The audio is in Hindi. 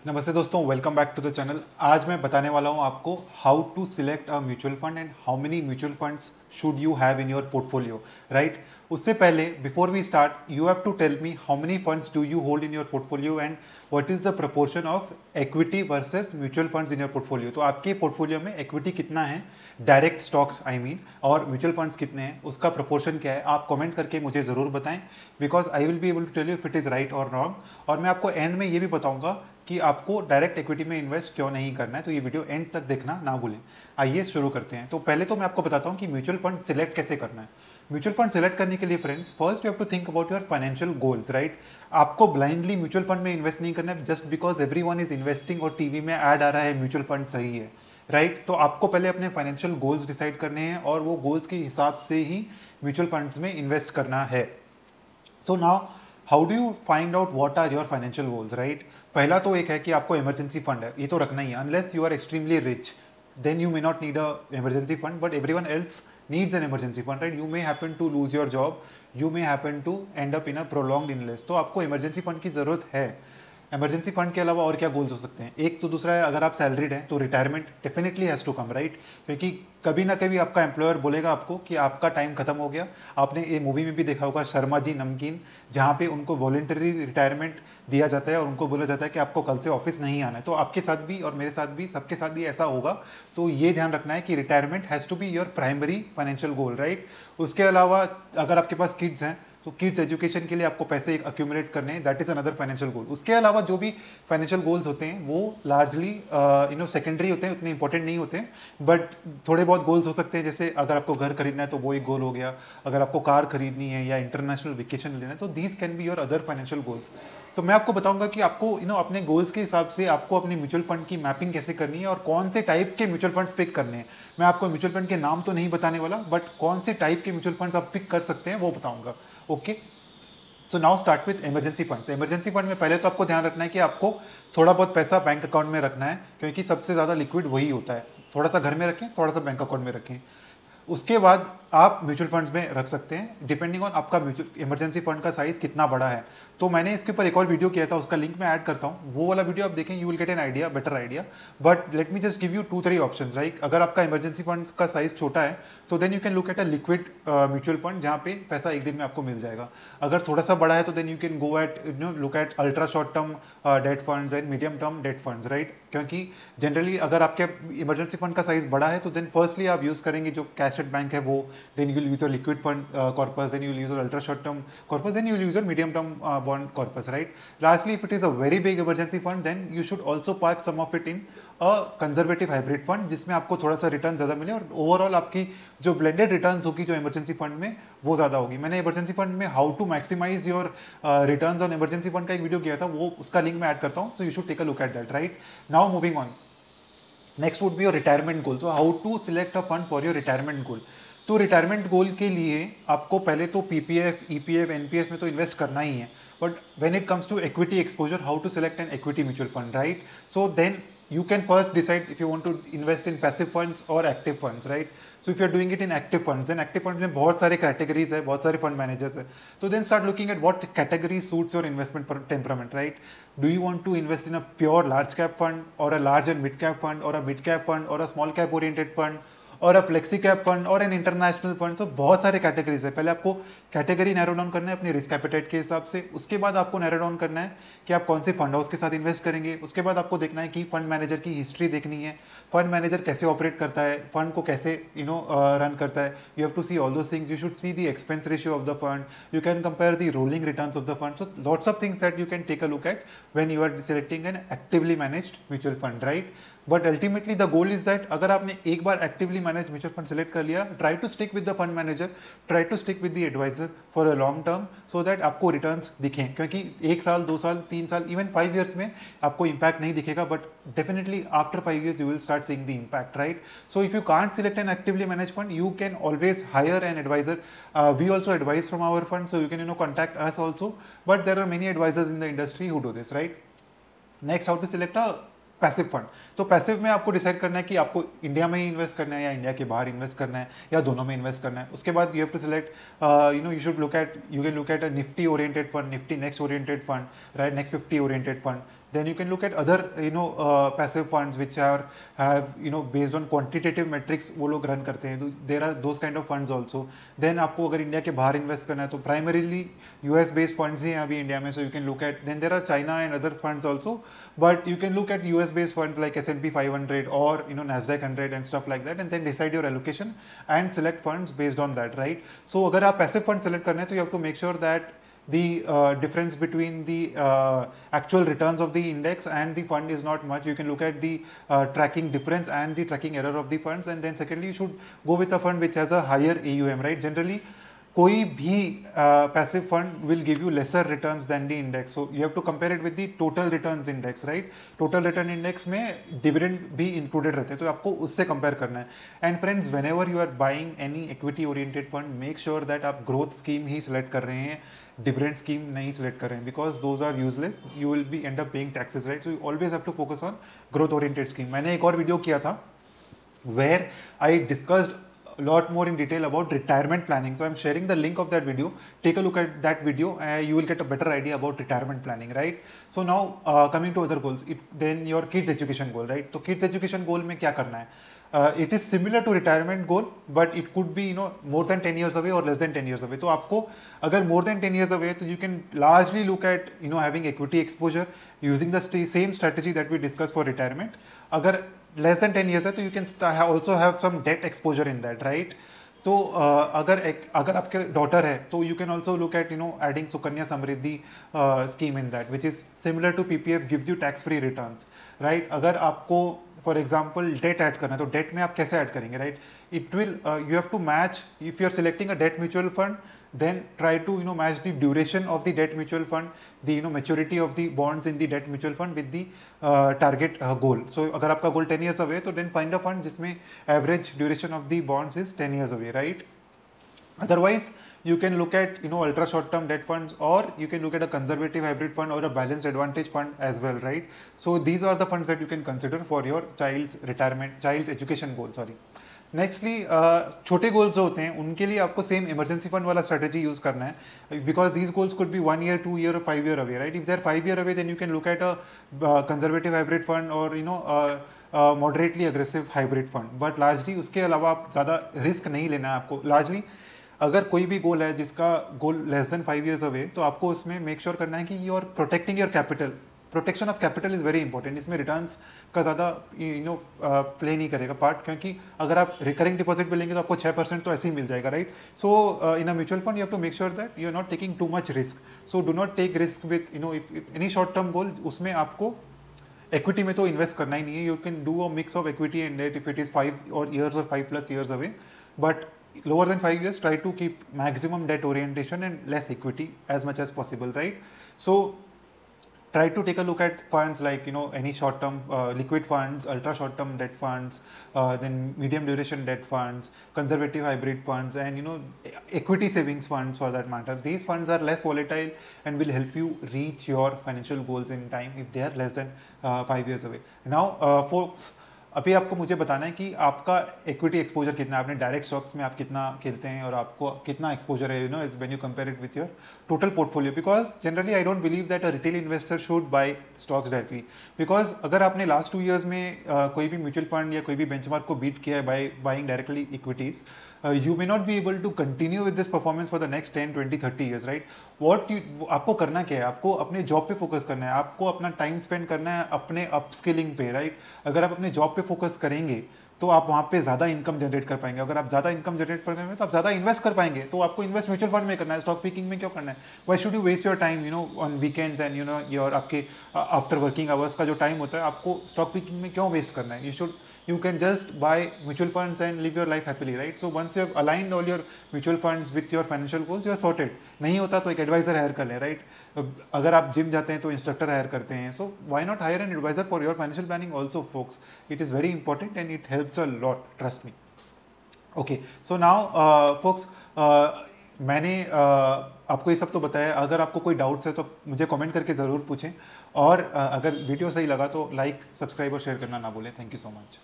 नमस्ते दोस्तों, welcome back to the channel. आज मैं बताने वाला हूं आपको how to select a mutual fund and how many mutual funds should you have in your portfolio, right. उससे पहले before we start you have to tell me how many funds do you hold in your portfolio and what is the proportion of equity versus mutual funds in your portfolio. तो आपके पोर्टफोलियो में इक्विटी कितना है, डायरेक्ट स्टॉक्स आई मीन, और म्यूचुअल फंड्स कितने हैं, उसका प्रपोर्शन क्या है, आप कमेंट करके मुझे ज़रूर बताएं, because I will be able to tell you if it is right और रॉन्ग। और मैं आपको एंड में ये भी बताऊंगा कि आपको डायरेक्ट इक्विटी में इन्वेस्ट क्यों नहीं करना है। तो ये वीडियो एंड तक देखना ना भूलें। आइए शुरू करते हैं। तो पहले तो मैं आपको बताता हूँ कि म्यूचुअल फंड सिलेक्ट कैसे करना है। म्यूचुअल फंड सिलेक्ट करने के लिए friends, first you have to think about your financial goals, right. आपको ब्लाइंडली म्यूचुअल फंड में इन्वेस्ट नहीं करना है just because everyone is investing और टीवी में ऐड आ रहा है म्यूचुअल फंड सही है, राइट। तो आपको पहले अपने फाइनेंशियल गोल्स डिसाइड करने हैं और वो गोल्स के हिसाब से ही म्यूचुअल फंड्स में इन्वेस्ट करना है। So now how do you find out what are your financial goals, right. पहला तो एक है कि आपको इमरजेंसी फंड है, ये तो रखना ही है। Unless you are extremely rich then you may not need a emergency fund, but everyone else needs an emergency fund, right. You may happen to lose your job, you may happen to end up in a prolonged illness, तो आपको इमरजेंसी फंड की जरूरत है। इमरजेंसी फंड के अलावा और क्या गोल्स हो सकते हैं? एक तो दूसरा है, अगर आप सैलरीड हैं तो retirement definitely has to come, right. क्योंकि कभी ना कभी आपका एम्प्लॉयर बोलेगा आपको कि आपका टाइम खत्म हो गया। आपने ये मूवी में भी देखा होगा, शर्मा जी नमकीन, जहाँ पे उनको वॉलेंटरी रिटायरमेंट दिया जाता है और उनको बोला जाता है कि आपको कल से ऑफिस नहीं आना है। तो आपके साथ भी और मेरे साथ भी, सबके साथ भी ऐसा होगा। तो ये ध्यान रखना है कि retirement has to be your primary financial goal, right. उसके अलावा अगर आपके पास किड्स हैं तो किड्स एजुकेशन के लिए आपको पैसे अक्यूमुलेट करने हैं, that is another financial goal. उसके अलावा जो भी फाइनेंशियल गोल्स होते हैं वो लार्जली सेकेंडरी होते हैं, उतने इंपॉर्टेंट नहीं होते हैं। बट थोड़े बहुत गोल्स हो सकते हैं, जैसे अगर आपको घर खरीदना है तो वो एक गोल हो गया, अगर आपको कार खरीदनी है या इंटरनेशनल वेकेशन लेना है तो these can be your other financial goals. तो मैं आपको बताऊंगा कि आपको अपने गोल्स के हिसाब से आपको अपने म्यूचुअल फंड की मैपिंग कैसे करनी है और कौन से टाइप के म्यूचुअल फंड्स पिक करने हैं। मैं आपको म्यूचुअल फंड के नाम तो नहीं बताने वाला, बट कौन से टाइप के म्यूचुअल फंड्स आप पिक कर सकते हैं वो बताऊंगा। Okay, so now start with emergency funds. Emergency fund में पहले तो आपको ध्यान रखना है कि आपको थोड़ा बहुत पैसा बैंक अकाउंट में रखना है, क्योंकि सबसे ज़्यादा लिक्विड वही होता है। थोड़ा सा घर में रखें, थोड़ा सा बैंक अकाउंट में रखें। उसके बाद आप म्यूचुअल फंड्स में रख सकते हैं डिपेंडिंग ऑन आपका म्यूचुअल इमरजेंसी फंड का साइज कितना बड़ा है। तो मैंने इसके ऊपर एक और वीडियो किया था, उसका लिंक मैं ऐड करता हूँ, वो वाला वीडियो आप देखें, you will get an idea, better idea. But let me just give you 2-3 options, right. अगर आपका इमरजेंसी फंड का साइज छोटा है तो then you can look at a liquid mutual fund, जहाँ पे पैसा एक दिन में आपको मिल जाएगा। अगर थोड़ा सा बड़ा है तो then you can go at look at ultra short term debt funds and medium term debt funds, right. क्योंकि जनरली अगर आपके इमरजेंसी फंड का साइज बड़ा है तो देन फर्स्टली आप यूज़ करेंगे जो कैश एट बैंक है वो, then you will use your liquid fund corpus, then you will use your ultra short term corpus, then you will use your medium term bond corpus, right. Lastly, if it is a very big emergency fund then you should also park some of it in a conservative hybrid fund, जिसमें आपको थोड़ा सा रिटर्न ज़्यादा मिले और ओवरऑल आपकी जो ब्लेंडेड रिटर्न्स होगी जो इमरजेंसी फंड में वो ज़्यादा होगी। मैंने इमरजेंसी फंड में how to maximize your returns on emergency fund का एक वीडियो किया था, वो उसका लिंक मैं ऐड करता हूँ, so you should take a look at that, right. Now moving on, next would be your retirement goal. So how to select a fund for your retirement goal. तो रिटायरमेंट गोल के लिए आपको पहले तो पीपीएफ, ईपीएफ, एनपीएस में तो इन्वेस्ट करना ही है, but when it comes to equity exposure, how to select an equity mutual fund, right. So then you can first decide if you want to invest in passive funds or active funds, right. So if you are doing it in active funds, then active funds में बहुत सारे categories है, बहुत सारे fund managers है। तो then start looking at what category suits your investment temperament, right. Do you want to invest in a pure large cap fund or a large and mid cap fund or a mid cap fund or a small cap oriented fund और अ फ्लेक्सी कैप फंड और एन इंटरनेशनल फंड। तो बहुत सारे कैटेगरीज है। पहले आपको कैटेगरी नैरो डाउन करना है अपने रिस्क एपेटाइट के हिसाब से। उसके बाद आपको नैरो डाउन करना है कि आप कौन से फंड हाउस के साथ इन्वेस्ट करेंगे। उसके बाद आपको देखना है कि फंड मैनेजर की हिस्ट्री देखनी है, फंड मैनेजर कैसे ऑपरेट करता है, फंड को कैसे रन करता है। You have to see all those things, you should see the expense ratio of the fund, you can compare the rolling returns of the fund. So lots of things that you can take a look at when you are selecting an actively managed mutual fund, right. But ultimately the goal is that अगर आपने एक बार actively manage mutual fund select कर लिया, try to stick with the fund manager, try to stick with the advisor for a long term, so that आपको रिटर्न्स दिखें। क्योंकि 1 साल, 2 साल, 3 साल, इवन 5 ईयर्स में आपको इंपैक्ट नहीं दिखेगा, but definitely after 5 years you will start seeing the impact, right. So if you can't select an actively managed fund, you can always hire an advisor. We also advise from our fund, so you can contact us also, but there are many advisors in the industry who do this, right. Next, how to select a passive fund. तो पैसिव में आपको डिसाइड करना है कि आपको इंडिया में ही इन्वेस्ट करना है या इंडिया के बाहर इन्वेस्ट करना है या दोनों में इन्वेस्ट करना है। उसके बाद you have to select you should look at, you can look at a Nifty oriented fund, Nifty next oriented fund, right, next 50 oriented fund, Then you can look at other passive funds which are have based on quantitative metrics वो लोग run करते हैं. There are those kind of funds also. Then आपको अगर इंडिया के बाहर इन्वेस्ट करना है तो primarily US based funds ही हैं अभी इंडिया में, so you can look at. Then there are China and other funds also, but you can look at US based funds like S&P 500 or Nasdaq 100 and stuff like that, and then decide your allocation and select funds based on that, right? So अगर आप passive fund select करना है तो you have to make sure that the difference between the actual returns of the index and the fund is not much. You can look at the tracking difference and the tracking error of the funds, and then secondly you should go with a fund which has a higher AUM, right? Generally कोई भी passive fund will give you lesser returns than the index, so you have to compare it with the total returns index, right? Total return index में dividend भी included रहते हैं, तो आपको उससे compare करना है. And friends, whenever you are buying any equity oriented fund, make sure that आप growth scheme ही select कर रहे हैं, डिविडेंड स्कीम नहीं सिलेक्ट करें, because those are useless, you will be end up paying taxes, right? So you always have to focus on growth oriented scheme. मैंने एक और वीडियो किया था where I discussed lot more in detail about retirement planning, so I'm sharing the link of that video. Take a look at that video and you will get a better idea about retirement planning, right? So now coming to other goals, then your kids education goal, right? तो kids education goal में क्या करना है? It is similar to retirement goal, but it could be more than 10 years away or less than 10 years away. तो आपको अगर more than 10 years away, तो you can largely look at having equity exposure using the same strategy that we discussed for retirement. अगर less than 10 years है तो you can also have some debt exposure in that, right? तो अगर आपके डॉटर है तो you can also look at adding Sukanya Samriddhi scheme in that, which is similar to PPF, gives you tax free returns, right? अगर आपको फॉर एग्जाम्पल डेट ऐड करना है तो डेट में आप कैसे ऐड करेंगे, राइट? It will you have to match, if you are selecting a debt mutual fund, then try to match the duration of the debt mutual fund, the maturity of the bonds in the debt mutual fund with the target goal. So अगर आपका goal 10 years away तो then find a fund जिसमें average duration of the bonds is 10 years away, right? Otherwise you can look at ultra short term debt funds, or you can look at a conservative hybrid fund or a balanced advantage fund as well, right? So these are the funds that you can consider for your child's education goal, sorry. Nextly छोटे गोल्स जो होते हैं उनके लिए आपको सेम इमरजेंसी फंड वाला स्ट्रेटेजी यूज करना है, because these goals could be 1 year, 2 year, or 5 year away, right? If they are 5 year away, then you can look at a conservative hybrid fund और moderately aggressive hybrid fund, but largely उसके अलावा आप ज़्यादा रिस्क नहीं लेना है आपको. लार्जली अगर कोई भी गोल है जिसका goal less than 5 years away, तो आपको उसमें मेक श्योर करना है कि you are protecting your capital. Protection of capital is very important. इसमें रिटर्न्स का ज़्यादा प्ले नहीं करेगा पार्ट, क्योंकि अगर आप रिकरिंग डिपॉजिट पे लेंगे तो आपको 6% तो ऐसे ही मिल जाएगा, right? So in a mutual fund you have to make sure that you are not taking too much risk. So do not take risk with any short term goal. उसमें आपको इक्विटी में तो इन्वेस्ट करना ही नहीं है. You can do a mix of equity and debt if it is 5 years or 5+ years away, but lower than 5 years, try to keep maximum debt orientation and less equity as much as possible, right? So try to take a look at funds like any short term liquid funds, ultra short term debt funds, then medium duration debt funds, conservative hybrid funds, and equity savings funds for that matter. These funds are less volatile and will help you reach your financial goals in time if they are less than 5 years away. Now folks, अभी आपको मुझे बताना है कि आपका इक्विटी एक्सपोजर कितना है, आपने डायरेक्ट स्टॉक्स में आप कितना खेलते हैं और आपको कितना एक्सपोजर है is when you compare it with your total portfolio. Because generally I don't believe that a retail investor should buy stocks directly, because अगर आपने लास्ट 2 years में कोई भी म्यूचुअल फंड या कोई भी बेंचमार्क को बीट किया है by buying directly equities, you may not be able to continue with this performance for the next 10, 20, 30 years, right? आपको करना क्या है? आपको अपने जॉब पे फोकस करना है, आपको अपना टाइम स्पेंड करना है अपने अपस्किलिंग पे, राइट? अगर आप अपने जॉब पे फोकस करेंगे तो आप वहाँ पे ज़्यादा इनकम जनरेट कर पाएंगे. अगर आप ज़्यादा इनकम जनरेट कर पाएंगे तो आप ज़्यादा इन्वेस्ट कर पाएंगे. तो आपको इन्वेस्ट म्यूचुअल फंड में करना है, स्टॉक पिकिंग में क्यों करना है? Why should you waste your time on weekends and your आपके आफ्टर वर्किंग आवर्स का जो टाइम होता है आपको स्टॉक पिकिंग में क्यों वेस्ट करना है? You can just buy mutual funds and live your life happily, right? So once you have aligned all your mutual funds with your financial goals, you are sorted. नहीं होता तो एक एडवाइजर हायर कर लें, राइट? अगर आप जिम जाते हैं तो इंस्ट्रक्टर हायर करते हैं. So why not hire an advisor for your financial planning also folks. It is very important and it helps a lot, trust me. Okay, so now folks, मैंने आपको ये सब तो बताया. अगर आपको कोई डाउट्स है तो मुझे कमेंट करके ज़रूर पूछें, और अगर वीडियो सही लगा तो लाइक, सब्सक्राइब और शेयर करना ना भूलें. Thank you so much.